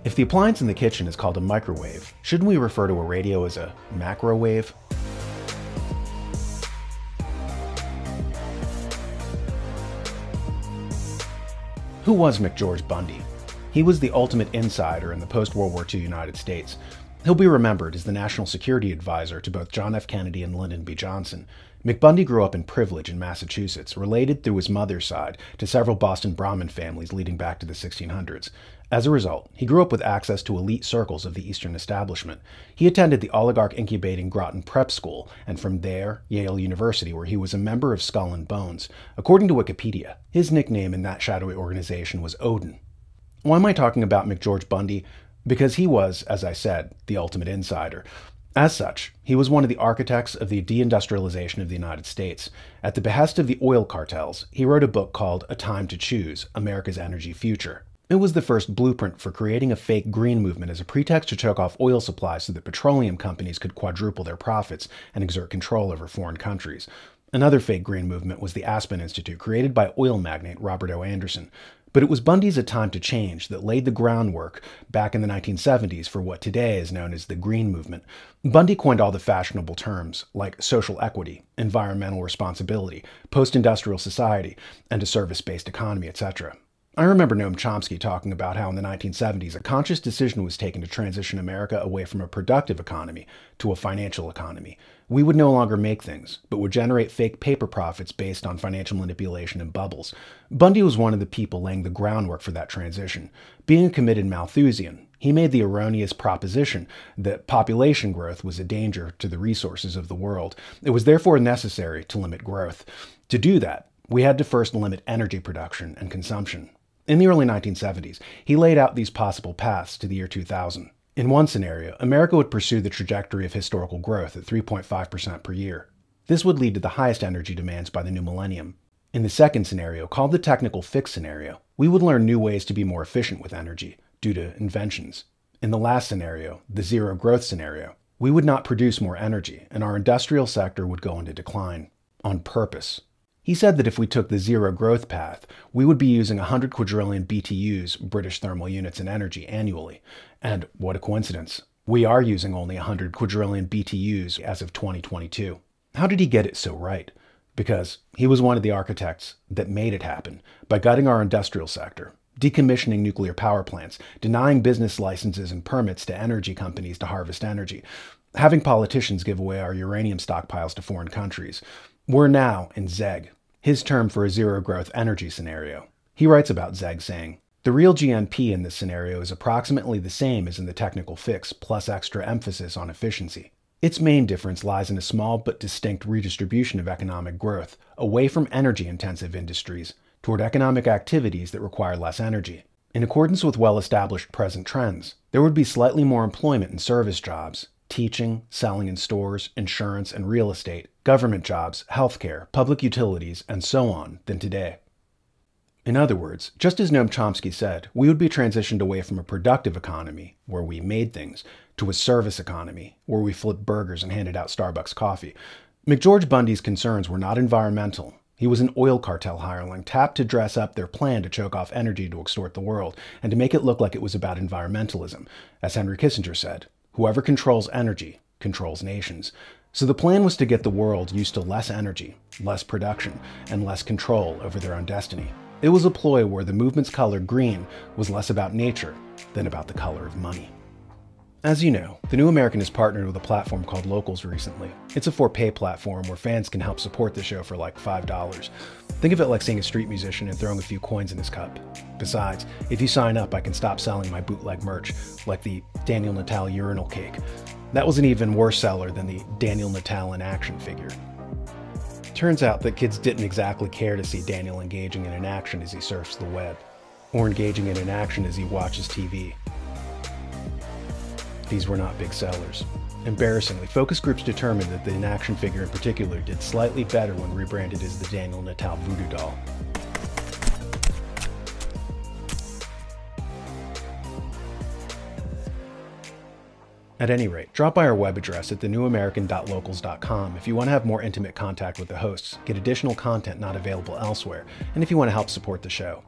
If the appliance in the kitchen is called a microwave, shouldn't we refer to a radio as a macrowave? Who was McGeorge Bundy? He was the ultimate insider in the post-World War II United States. He'll be remembered as the national security advisor to both John F. Kennedy and Lyndon B. Johnson. McBundy grew up in privilege in Massachusetts, related through his mother's side to several Boston Brahmin families leading back to the 1600s. As a result, he grew up with access to elite circles of the Eastern establishment. He attended the oligarch-incubating Groton Prep School, and from there, Yale University, where he was a member of Skull and Bones. According to Wikipedia, his nickname in that shadowy organization was Odin. Why am I talking about McGeorge Bundy? Because he was, as I said, the ultimate insider. As such, he was one of the architects of the deindustrialization of the United States. At the behest of the oil cartels, he wrote a book called A Time to Choose: America's Energy Future. It was the first blueprint for creating a fake green movement as a pretext to choke off oil supplies so that petroleum companies could quadruple their profits and exert control over foreign countries. Another fake green movement was the Aspen Institute, created by oil magnate Robert O. Anderson. But it was Bundy's A Time to Change that laid the groundwork back in the 1970s for what today is known as the Green Movement. Bundy coined all the fashionable terms, like social equity, environmental responsibility, post-industrial society, and a service-based economy, etc. I remember Noam Chomsky talking about how in the 1970s a conscious decision was taken to transition America away from a productive economy to a financial economy. We would no longer make things, but would generate fake paper profits based on financial manipulation and bubbles. Bundy was one of the people laying the groundwork for that transition. Being a committed Malthusian, he made the erroneous proposition that population growth was a danger to the resources of the world. It was therefore necessary to limit growth. To do that, we had to first limit energy production and consumption. In the early 1970s, he laid out these possible paths to the year 2000. In one scenario, America would pursue the trajectory of historical growth at 3.5% per year. This would lead to the highest energy demands by the new millennium. In the second scenario, called the technical fix scenario, we would learn new ways to be more efficient with energy due to inventions. In the last scenario, the zero growth scenario, we would not produce more energy, and our industrial sector would go into decline. On purpose. He said that if we took the zero growth path, we would be using 100 quadrillion BTUs, British thermal units, in energy annually. And what a coincidence. We are using only 100 quadrillion BTUs as of 2022. How did he get it so right? Because he was one of the architects that made it happen by gutting our industrial sector, decommissioning nuclear power plants, denying business licenses and permits to energy companies to harvest energy, having politicians give away our uranium stockpiles to foreign countries. We're now in ZEG, his term for a zero-growth energy scenario. He writes about ZEG saying, "The real GNP in this scenario is approximately the same as in the technical fix, plus extra emphasis on efficiency. Its main difference lies in a small but distinct redistribution of economic growth, away from energy-intensive industries, toward economic activities that require less energy. In accordance with well-established present trends, there would be slightly more employment in service jobs, teaching, selling in stores, insurance and real estate, government jobs, healthcare, public utilities, and so on than today." In other words, just as Noam Chomsky said, we would be transitioned away from a productive economy, where we made things, to a service economy, where we flipped burgers and handed out Starbucks coffee. McGeorge Bundy's concerns were not environmental. He was an oil cartel hireling tapped to dress up their plan to choke off energy to extort the world, and to make it look like it was about environmentalism. As Henry Kissinger said, "Whoever controls energy controls nations." So the plan was to get the world used to less energy, less production, and less control over their own destiny. It was a ploy where the movement's color green was less about nature than about the color of money. As you know, The New American has partnered with a platform called Locals recently. It's a for-pay platform where fans can help support the show for like $5. Think of it like seeing a street musician and throwing a few coins in his cup. Besides, if you sign up, I can stop selling my bootleg merch, like the Daniel Natal urinal cake. That was an even worse seller than the Daniel Natal in action figure. Turns out that kids didn't exactly care to see Daniel engaging in an action as he surfs the web, or engaging in an action as he watches TV. These were not big sellers. Embarrassingly, focus groups determined that the in-action figure in particular did slightly better when rebranded as the Daniel Natal Voodoo Doll. At any rate, drop by our web address at thenewamerican.locals.com if you want to have more intimate contact with the hosts, get additional content not available elsewhere, and if you want to help support the show.